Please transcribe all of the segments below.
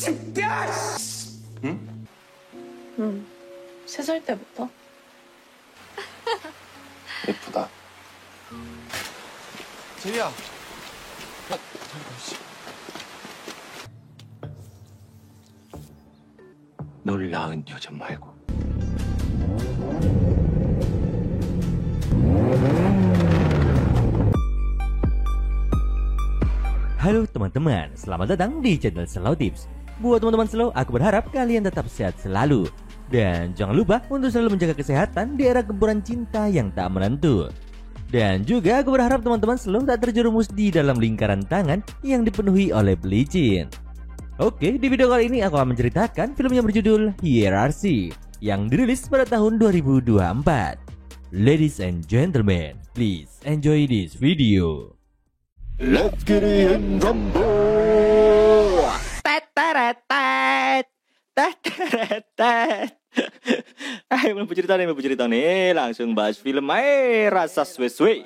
응? 응. 3살 때부터. 예쁘다. 제리야. 널 낳은 여자 말고. Halo teman-teman, selamat datang di channel Slow Tips. Buat teman-teman slow, aku berharap kalian tetap sehat selalu. Dan jangan lupa untuk selalu menjaga kesehatan di era gempuran cinta yang tak menentu. Dan juga aku berharap teman-teman slow tak terjerumus di dalam lingkaran tangan yang dipenuhi oleh pelicin. Oke, di video kali ini aku akan menceritakan film yang berjudul Hierarchy yang dirilis pada tahun 2024. Ladies and gentlemen, please enjoy this video. Let's get it in rumble. Ayo mau cerita nih, langsung bahas film rasa suwe-suwe.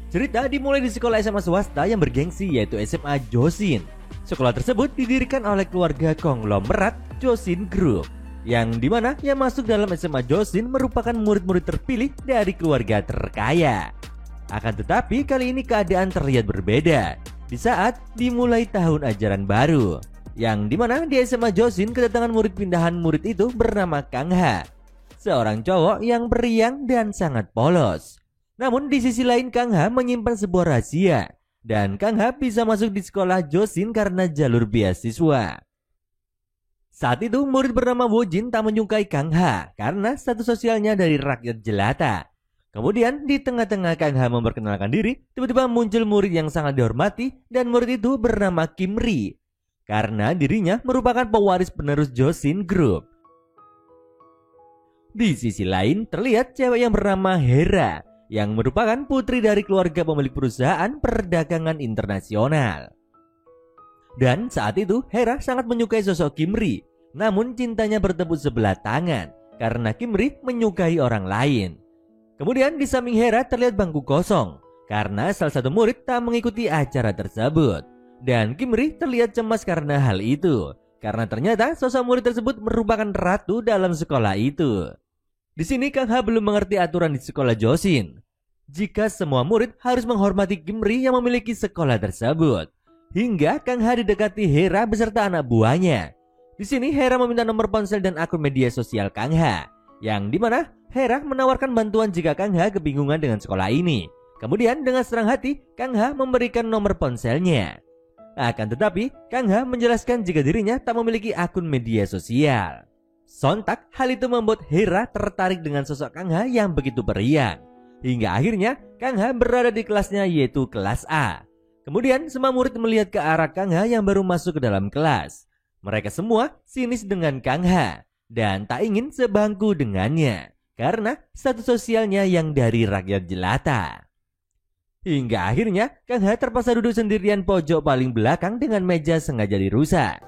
Cerita dimulai di sekolah SMA swasta yang bergengsi yaitu SMA Josin. Sekolah tersebut didirikan oleh keluarga konglomerat Josin Group, yang dimana yang masuk dalam SMA Josin merupakan murid-murid terpilih dari keluarga terkaya. Akan tetapi kali ini keadaan terlihat berbeda di saat dimulai tahun ajaran baru, yang dimana di SMA Josin kedatangan murid pindahan murid itu bernama Kang Ha, seorang cowok yang periang dan sangat polos. Namun di sisi lain Kang Ha menyimpan sebuah rahasia, dan Kang Ha bisa masuk di sekolah Josin karena jalur beasiswa. Saat itu murid bernama Wojin tak menyukai Kang Ha karena status sosialnya dari rakyat jelata. Kemudian di tengah-tengah Kang Ha memperkenalkan diri, tiba-tiba muncul murid yang sangat dihormati, dan murid itu bernama Kim Ri karena dirinya merupakan pewaris penerus Josin Group. Di sisi lain terlihat cewek yang bernama Hera yang merupakan putri dari keluarga pemilik perusahaan perdagangan internasional. Dan saat itu Hera sangat menyukai sosok Kim Ri, namun cintanya bertepuk sebelah tangan karena Kim Ri menyukai orang lain. Kemudian di samping Hera terlihat bangku kosong karena salah satu murid tak mengikuti acara tersebut. Dan Kim Ri terlihat cemas karena hal itu, karena ternyata sosok murid tersebut merupakan ratu dalam sekolah itu. Di sini Kang Ha belum mengerti aturan di sekolah Josin, jika semua murid harus menghormati Kim Ri yang memiliki sekolah tersebut. Hingga Kang Ha didekati Hera beserta anak buahnya. Di sini Hera meminta nomor ponsel dan akun media sosial Kang Ha, yang dimana Hera menawarkan bantuan jika Kang Ha kebingungan dengan sekolah ini. Kemudian dengan senang hati Kang Ha memberikan nomor ponselnya. Akan tetapi Kang Ha menjelaskan jika dirinya tak memiliki akun media sosial. Sontak hal itu membuat Hera tertarik dengan sosok Kang Ha yang begitu periang. Hingga akhirnya Kang Ha berada di kelasnya yaitu kelas A. Kemudian semua murid melihat ke arah Kang Ha yang baru masuk ke dalam kelas. Mereka semua sinis dengan Kang Ha dan tak ingin sebangku dengannya karena status sosialnya yang dari rakyat jelata. Hingga akhirnya Kang Ha terpaksa duduk sendirian pojok paling belakang dengan meja sengaja dirusak.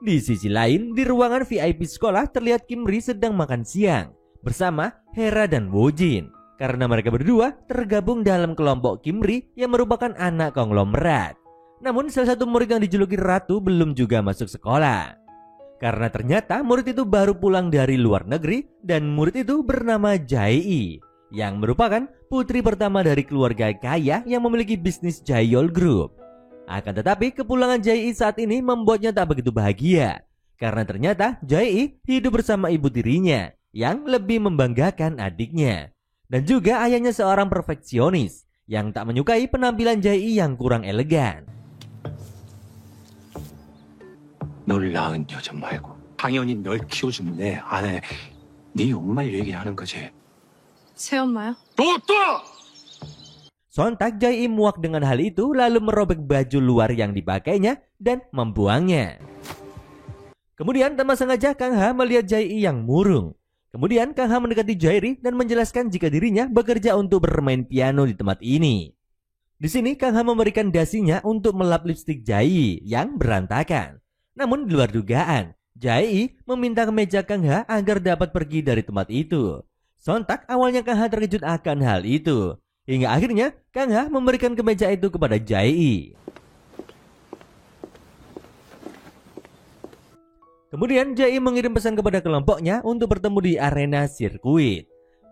Di sisi lain, di ruangan VIP sekolah terlihat Kim Ri sedang makan siang bersama Hera dan Wojin, karena mereka berdua tergabung dalam kelompok Kim Ri yang merupakan anak konglomerat. Namun salah satu murid yang dijuluki Ratu belum juga masuk sekolah, karena ternyata murid itu baru pulang dari luar negeri, dan murid itu bernama Jae-i yang merupakan putri pertama dari keluarga kaya yang memiliki bisnis Jaeol Group. Akan tetapi kepulangan Jae-i saat ini membuatnya tak begitu bahagia, karena ternyata Jae-i hidup bersama ibu tirinya yang lebih membanggakan adiknya, dan juga ayahnya seorang perfeksionis yang tak menyukai penampilan Jae-i yang kurang elegan. 널 낳은 여자 말고 당연히 널 키워준 내 아내, 네 엄마를 얘기하는 거지. 새엄마요? 또! Sontak Jae-i muak dengan hal itu lalu merobek baju luar yang dipakainya dan membuangnya. Kemudian tanpa sengaja Kang Ha melihat Jae-i yang murung. Kemudian Kang Ha mendekati Jae-ri dan menjelaskan jika dirinya bekerja untuk bermain piano di tempat ini. Di sini Kang Ha memberikan dasinya untuk melap lipstik Jae-i yang berantakan. Namun di luar dugaan, Jae meminta kemeja Kang Ha agar dapat pergi dari tempat itu. Sontak awalnya Kang Ha terkejut akan hal itu. Hingga akhirnya Kang Ha memberikan kemeja itu kepada Jae. Kemudian Jae mengirim pesan kepada kelompoknya untuk bertemu di arena sirkuit.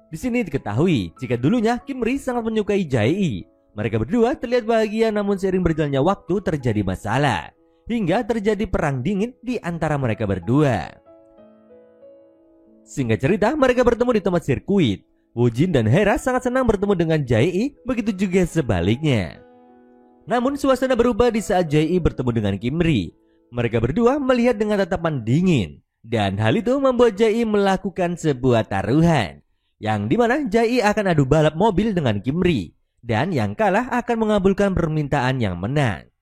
Di sini diketahui jika dulunya Kimri sangat menyukai Jae. Mereka berdua terlihat bahagia, namun seiring berjalannya waktu terjadi masalah hingga terjadi perang dingin di antara mereka berdua. Singkat cerita, mereka bertemu di tempat sirkuit. Woojin dan Hera sangat senang bertemu dengan Jae, begitu juga sebaliknya. Namun suasana berubah di saat Jae bertemu dengan Kimri. Mereka berdua melihat dengan tatapan dingin, dan hal itu membuat Jae melakukan sebuah taruhan, yang dimana Jae akan adu balap mobil dengan Kimri, dan yang kalah akan mengabulkan permintaan yang menang.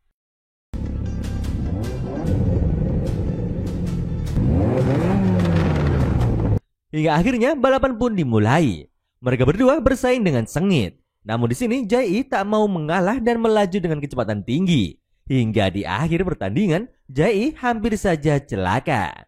Hingga akhirnya balapan pun dimulai. Mereka berdua bersaing dengan sengit. Namun di sini Jae tak mau mengalah dan melaju dengan kecepatan tinggi. Hingga di akhir pertandingan, Jae hampir saja celaka.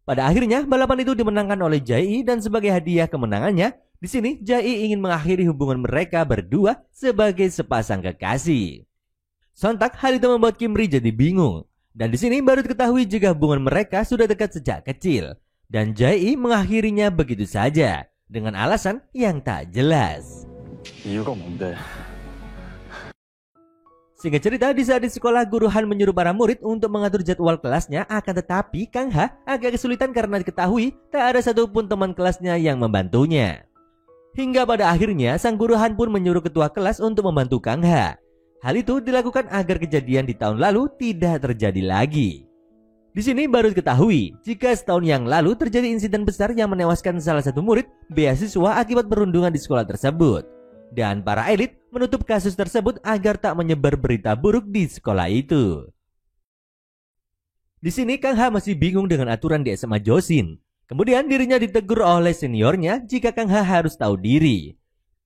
Pada akhirnya balapan itu dimenangkan oleh Jae, dan sebagai hadiah kemenangannya, di sini Jae ingin mengakhiri hubungan mereka berdua sebagai sepasang kekasih. Sontak hal itu membuat Kimri jadi bingung, dan di sini baru diketahui jika hubungan mereka sudah dekat sejak kecil, dan Jae mengakhirinya begitu saja dengan alasan yang tak jelas. Singkat cerita, di saat di sekolah, guru Han menyuruh para murid untuk mengatur jadwal kelasnya, akan tetapi Kang Ha agak kesulitan karena diketahui tak ada satupun teman kelasnya yang membantunya. Hingga pada akhirnya sang guru Han pun menyuruh ketua kelas untuk membantu Kang Ha. Hal itu dilakukan agar kejadian di tahun lalu tidak terjadi lagi. Di sini baru diketahui jika setahun yang lalu terjadi insiden besar yang menewaskan salah satu murid beasiswa akibat perundungan di sekolah tersebut. Dan para elit menutup kasus tersebut agar tak menyebar berita buruk di sekolah itu. Di sini Kang Ha masih bingung dengan aturan di SMA Josin. Kemudian dirinya ditegur oleh seniornya jika Kang Ha harus tahu diri.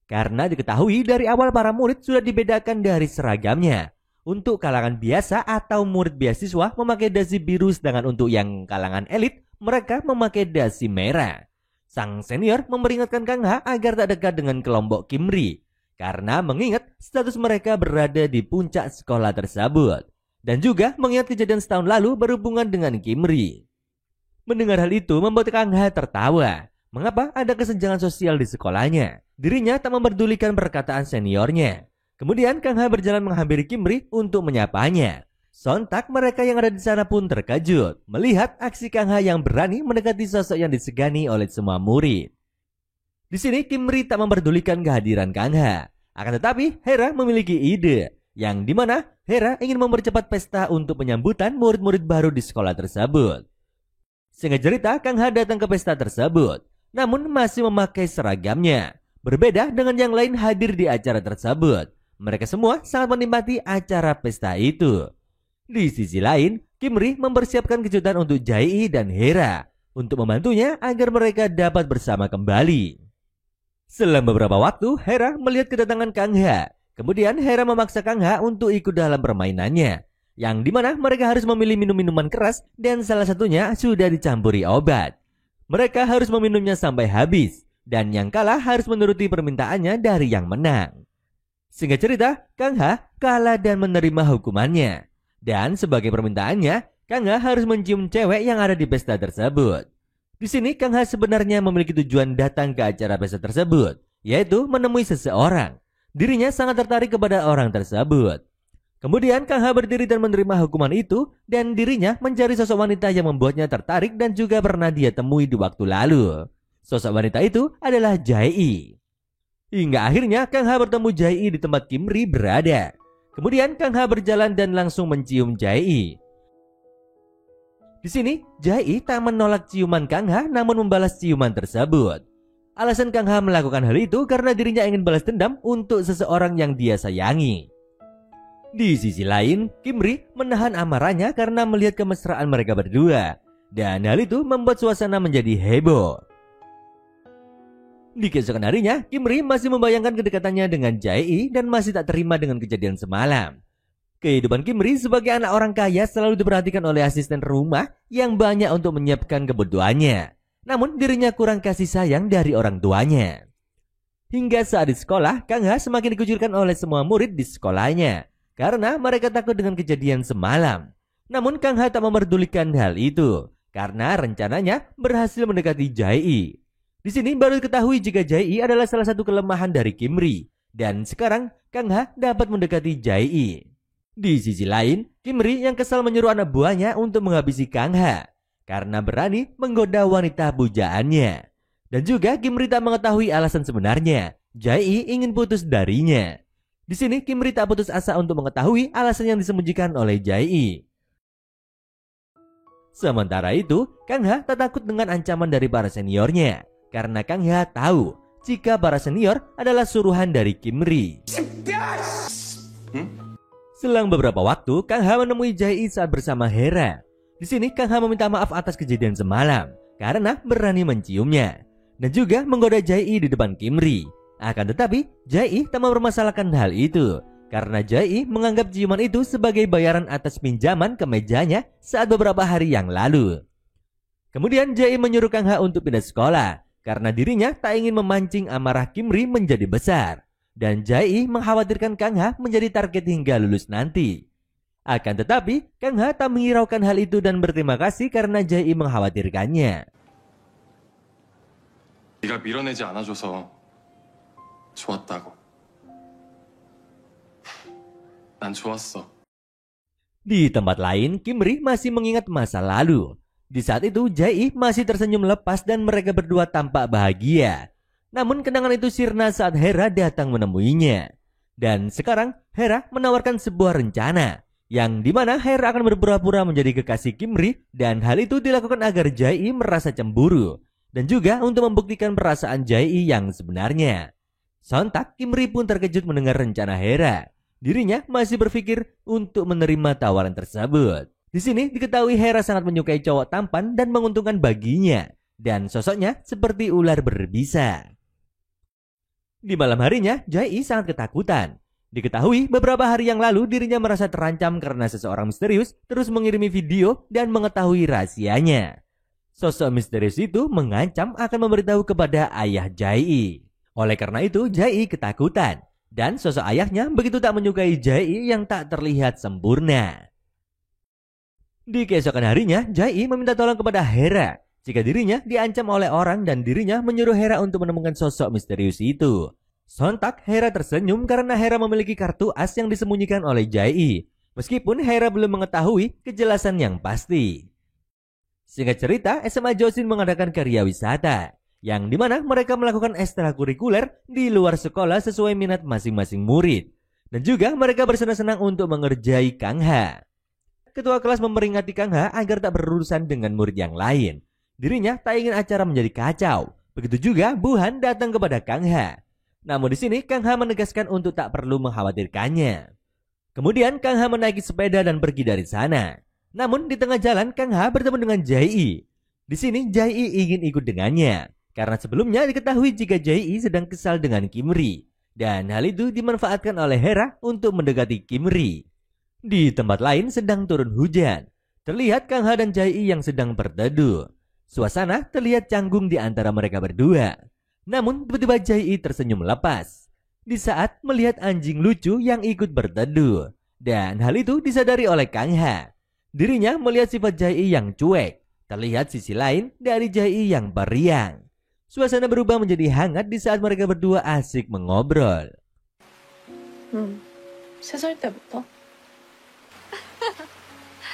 Karena diketahui dari awal para murid sudah dibedakan dari seragamnya. Untuk kalangan biasa atau murid beasiswa memakai dasi biru, sedangkan untuk yang kalangan elit mereka memakai dasi merah. Sang senior memperingatkan Kang Ha agar tak dekat dengan kelompok Kimri, karena mengingat status mereka berada di puncak sekolah tersebut, dan juga mengingat kejadian setahun lalu berhubungan dengan Kimri. Mendengar hal itu membuat Kang Ha tertawa. Mengapa ada kesenjangan sosial di sekolahnya? Dirinya tak memperdulikan perkataan seniornya. Kemudian Kang Ha berjalan menghampiri Kimri untuk menyapanya. Sontak mereka yang ada di sana pun terkejut melihat aksi Kang Ha yang berani mendekati sosok yang disegani oleh semua murid. Di sini Kimri tak memperdulikan kehadiran Kang Ha. Akan tetapi Hera memiliki ide, yang dimana Hera ingin mempercepat pesta untuk penyambutan murid-murid baru di sekolah tersebut. Singkat cerita, Kang Ha datang ke pesta tersebut, namun masih memakai seragamnya. Berbeda dengan yang lain hadir di acara tersebut. Mereka semua sangat menikmati acara pesta itu. Di sisi lain, Kimri mempersiapkan kejutan untuk Jae dan Hera untuk membantunya agar mereka dapat bersama kembali. Selang beberapa waktu, Hera melihat kedatangan Kang Ha. Kemudian Hera memaksa Kang Ha untuk ikut dalam permainannya, yang dimana mereka harus memilih minum-minuman keras dan salah satunya sudah dicampuri obat. Mereka harus meminumnya sampai habis, dan yang kalah harus menuruti permintaannya dari yang menang. Singkat cerita, Kang Ha kalah dan menerima hukumannya. Dan sebagai permintaannya, Kang Ha harus mencium cewek yang ada di pesta tersebut. Di sini Kang Ha sebenarnya memiliki tujuan datang ke acara pesta tersebut, yaitu menemui seseorang. Dirinya sangat tertarik kepada orang tersebut. Kemudian Kang Ha berdiri dan menerima hukuman itu, dan dirinya mencari sosok wanita yang membuatnya tertarik dan juga pernah dia temui di waktu lalu. Sosok wanita itu adalah Jae. Hingga akhirnya Kang Ha bertemu Jae di tempat Kimri berada. Kemudian Kang Ha berjalan dan langsung mencium Jae. Di sini Jae tak menolak ciuman Kang Ha, namun membalas ciuman tersebut. Alasan Kang Ha melakukan hal itu karena dirinya ingin balas dendam untuk seseorang yang dia sayangi. Di sisi lain, Kimri menahan amarahnya karena melihat kemesraan mereka berdua, dan hal itu membuat suasana menjadi heboh. Di keesokan harinya, Kimri masih membayangkan kedekatannya dengan Jae dan masih tak terima dengan kejadian semalam. Kehidupan Kimri sebagai anak orang kaya selalu diperhatikan oleh asisten rumah yang banyak untuk menyiapkan kebutuhannya. Namun dirinya kurang kasih sayang dari orang tuanya. Hingga saat di sekolah, Kang Ha semakin dikucilkan oleh semua murid di sekolahnya karena mereka takut dengan kejadian semalam. Namun Kang Ha tak memperdulikan hal itu karena rencananya berhasil mendekati Jae. Di sini baru diketahui jika Jae adalah salah satu kelemahan dari Kimri dan sekarang Kang Ha dapat mendekati Jae. Di sisi lain, Kimri yang kesal menyuruh anak buahnya untuk menghabisi Kang Ha karena berani menggoda wanita pujaannya. Dan juga Kimri tak mengetahui alasan sebenarnya Jae ingin putus darinya. Di sini Kimri tak putus asa untuk mengetahui alasan yang disembunyikan oleh Jae. Sementara itu, Kang Ha tak takut dengan ancaman dari para seniornya karena Kang Ha tahu jika para senior adalah suruhan dari Kimri. Selang beberapa waktu, Kang Ha menemui Jae saat bersama Hera. Di sini Kang Ha meminta maaf atas kejadian semalam karena berani menciumnya dan juga menggoda Jae di depan Kimri. Akan tetapi, Jae tak mempermasalahkan hal itu karena Jae menganggap ciuman itu sebagai bayaran atas pinjaman ke mejanya saat beberapa hari yang lalu. Kemudian Jae menyuruh Kang Ha untuk pindah sekolah karena dirinya tak ingin memancing amarah Kimri menjadi besar. Dan Jae mengkhawatirkan Kang Ha menjadi target hingga lulus nanti. Akan tetapi, Kang Ha tak menghiraukan hal itu dan berterima kasih karena Jae mengkhawatirkannya. 네가 밀어내지 않아줘서 좋았다고. 난 좋았어. Di tempat lain, Kimri masih mengingat masa lalu. Di saat itu, Jae masih tersenyum lepas dan mereka berdua tampak bahagia. Namun kenangan itu sirna saat Hera datang menemuinya. Dan sekarang Hera menawarkan sebuah rencana yang dimana Hera akan berpura-pura menjadi kekasih Kimri dan hal itu dilakukan agar Jae merasa cemburu dan juga untuk membuktikan perasaan Jae yang sebenarnya. Sontak Kimri pun terkejut mendengar rencana Hera. Dirinya masih berpikir untuk menerima tawaran tersebut. Di sini diketahui Hera sangat menyukai cowok tampan dan menguntungkan baginya dan sosoknya seperti ular berbisa. Di malam harinya, Jae sangat ketakutan. Diketahui beberapa hari yang lalu dirinya merasa terancam karena seseorang misterius terus mengirimi video dan mengetahui rahasianya. Sosok misterius itu mengancam akan memberitahu kepada ayah Jae. Oleh karena itu, Jae ketakutan dan sosok ayahnya begitu tak menyukai Jae yang tak terlihat sempurna. Di keesokan harinya, Jae meminta tolong kepada Hera jika dirinya diancam oleh orang dan dirinya menyuruh Hera untuk menemukan sosok misterius itu. Sontak Hera tersenyum karena Hera memiliki kartu as yang disembunyikan oleh Jae. Meskipun Hera belum mengetahui kejelasan yang pasti. Singkat cerita, SMA Josin mengadakan karya wisata yang dimana mereka melakukan ekstrakurikuler di luar sekolah sesuai minat masing-masing murid. Dan juga mereka bersenang-senang untuk mengerjai Kang Ha. Ketua kelas memperingati Kang Ha agar tak berurusan dengan murid yang lain. Dirinya tak ingin acara menjadi kacau. Begitu juga Buhan datang kepada Kang Ha. Namun di sini Kang Ha menegaskan untuk tak perlu mengkhawatirkannya. Kemudian Kang Ha menaiki sepeda dan pergi dari sana. Namun di tengah jalan Kang Ha bertemu dengan Jae. Di sini Jae ingin ikut dengannya karena sebelumnya diketahui jika Jae sedang kesal dengan Kimri. Dan hal itu dimanfaatkan oleh Hera untuk mendekati Kimri. Di tempat lain sedang turun hujan. Terlihat Kang Ha dan Jae yang sedang berteduh. Suasana terlihat canggung di antara mereka berdua. Namun tiba-tiba Jae tersenyum lepas di saat melihat anjing lucu yang ikut berteduh. Dan hal itu disadari oleh Kang Ha. Dirinya melihat sifat Jae yang cuek. Terlihat sisi lain dari Jae yang periang. Suasana berubah menjadi hangat di saat mereka berdua asik mengobrol. 3살 때부터?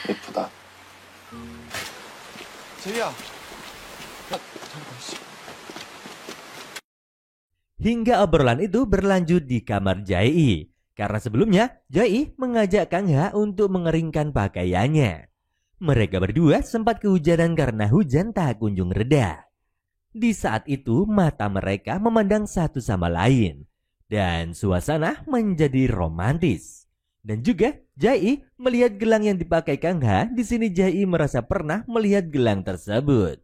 예쁘다. 제이야. 잠깐 씨. Hingga obrolan itu berlanjut di kamar Jae. Karena sebelumnya Jae mengajak Kang Ha untuk mengeringkan pakaiannya. Mereka berdua sempat kehujanan karena hujan tak kunjung reda. Di saat itu mata mereka memandang satu sama lain. Dan suasana menjadi romantis. Dan juga Jae melihat gelang yang dipakai Kang Ha. Di sini Jae merasa pernah melihat gelang tersebut.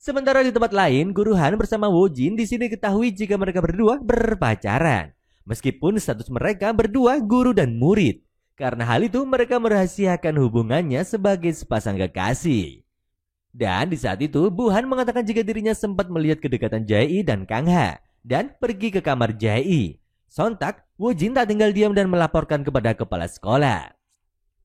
Sementara di tempat lain, Guru Han bersama Wojin di sini ketahui jika mereka berdua berpacaran. Meskipun status mereka berdua guru dan murid. Karena hal itu mereka merahasiakan hubungannya sebagai sepasang kekasih. Dan di saat itu, Bu Han mengatakan jika dirinya sempat melihat kedekatan Jae dan Kang Ha dan pergi ke kamar Jae. Sontak, Wojin tak tinggal diam dan melaporkan kepada kepala sekolah.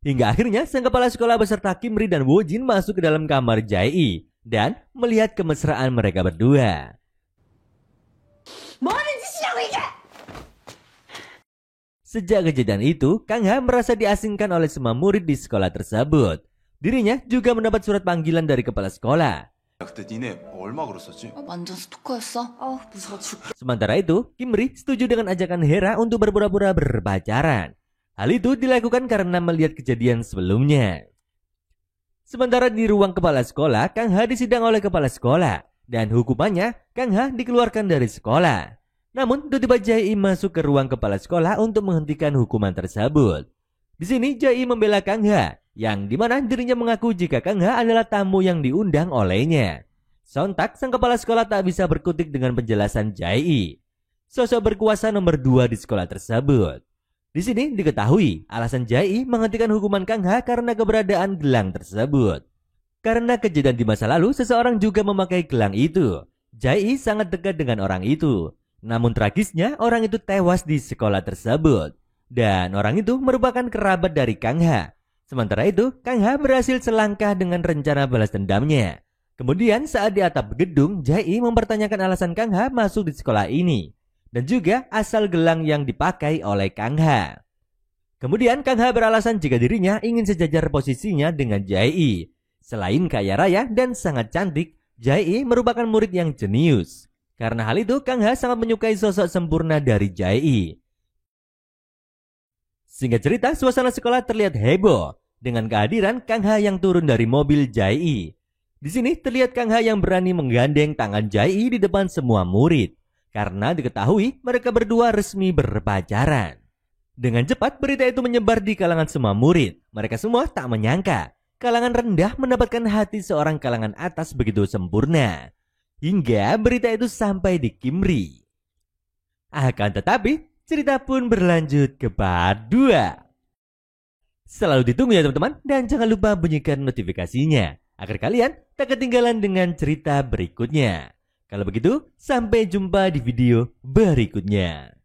Hingga akhirnya sang kepala sekolah beserta Kimri dan Wojin masuk ke dalam kamar Jae dan melihat kemesraan mereka berdua. Sejak kejadian itu, Kang Ha merasa diasingkan oleh semua murid di sekolah tersebut. Dirinya juga mendapat surat panggilan dari kepala sekolah. 그때 니네 얼마 걸었었지? 완전 스토커였어? 무서워 죽. Sementara itu, Kimri setuju dengan ajakan Hera untuk berpura-pura berpacaran. Hal itu dilakukan karena melihat kejadian sebelumnya. Sementara di ruang kepala sekolah, Kang Ha disidang oleh kepala sekolah. Dan hukumannya, Kang Ha dikeluarkan dari sekolah. Namun, tiba-tiba Jae masuk ke ruang kepala sekolah untuk menghentikan hukuman tersebut. Di sini, Jae membela Kang Ha, yang dimana dirinya mengaku jika Kang Ha adalah tamu yang diundang olehnya. Sontak, sang kepala sekolah tak bisa berkutik dengan penjelasan Jae, sosok berkuasa nomor 2 di sekolah tersebut. Di sini diketahui alasan Jae menghentikan hukuman Kang Ha karena keberadaan gelang tersebut. Karena kejadian di masa lalu, seseorang juga memakai gelang itu. Jae sangat dekat dengan orang itu. Namun tragisnya, orang itu tewas di sekolah tersebut. Dan orang itu merupakan kerabat dari Kang Ha. Sementara itu, Kang Ha berhasil selangkah dengan rencana balas dendamnya. Kemudian saat di atap gedung, Jae mempertanyakan alasan Kang Ha masuk di sekolah ini. Dan juga asal gelang yang dipakai oleh Kang Ha. Kemudian Kang Ha beralasan jika dirinya ingin sejajar posisinya dengan Jae. Selain kaya raya dan sangat cantik, Jae merupakan murid yang jenius. Karena hal itu, Kang Ha sangat menyukai sosok sempurna dari Jae. Singkat cerita, suasana sekolah terlihat heboh dengan kehadiran Kang Ha yang turun dari mobil Jae. Di sini terlihat Kang Ha yang berani menggandeng tangan Jae di depan semua murid. Karena diketahui mereka berdua resmi berpacaran. Dengan cepat berita itu menyebar di kalangan semua murid. Mereka semua tak menyangka kalangan rendah mendapatkan hati seorang kalangan atas begitu sempurna. Hingga berita itu sampai di Kimri. Akan tetapi cerita pun berlanjut ke part 2. Selalu ditunggu ya teman-teman. Dan jangan lupa bunyikan notifikasinya agar kalian tak ketinggalan dengan cerita berikutnya. Kalau begitu, sampai jumpa di video berikutnya.